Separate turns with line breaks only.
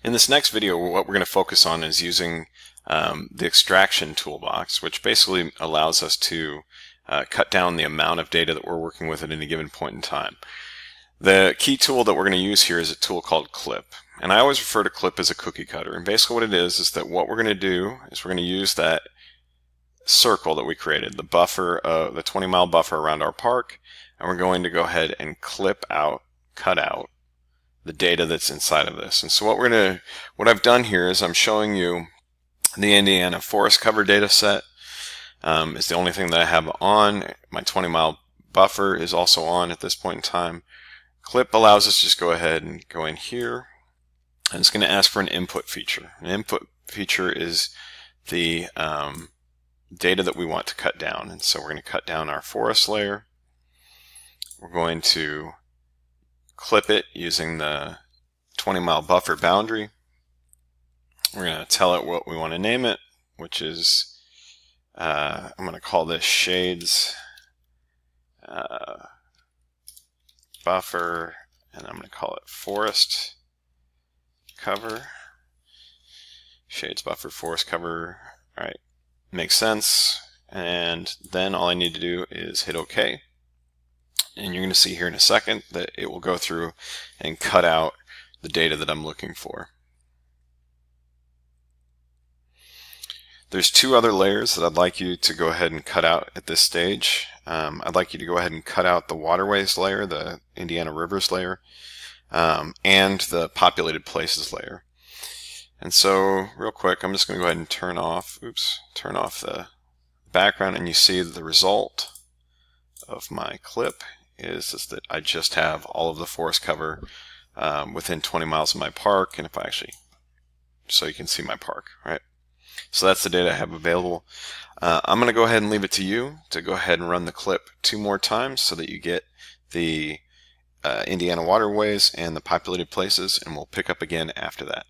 In this next video, what we're going to focus on is using the extraction toolbox, which basically allows us to cut down the amount of data that we're working with at any given point in time. The key tool that we're going to use here is a tool called Clip. And I always refer to Clip as a cookie cutter. And basically what it is that what we're going to do is we're going to use that circle that we created, the buffer, the 20-mile buffer around our park, and we're going to go ahead and cut out the data that's inside of this. And so what I've done here is I'm showing you the Indiana forest cover data set. Is the only thing that I have on. My 20-mile buffer is also on at this point in time. Clip allows us to just go ahead and go in here, and it's going to ask for an input feature. An input feature is the data that we want to cut down, and so we're going to cut down our forest layer. We're going to clip it using the 20-mile buffer boundary. We're going to tell it what we want to name it, which is I'm going to call this Shades Buffer, and I'm going to call it Forest Cover. Shades Buffer Forest Cover. All right, makes sense. And then all I need to do is hit OK. And you're going to see here in a second that it will go through and cut out the data that I'm looking for. There's two other layers that I'd like you to go ahead and cut out at this stage. I'd like you to go ahead and cut out the waterways layer, the Indiana rivers layer, and the populated places layer. And so real quick, I'm just going to go ahead and turn off the background, and you see the result of my clip is that I just have all of the forest cover within 20 miles of my park, and if I actually, so you can see my park, right? So that's the data I have available. I'm going to go ahead and leave it to you to go ahead and run the clip 2 more times so that you get the Indiana waterways and the populated places, and we'll pick up again after that.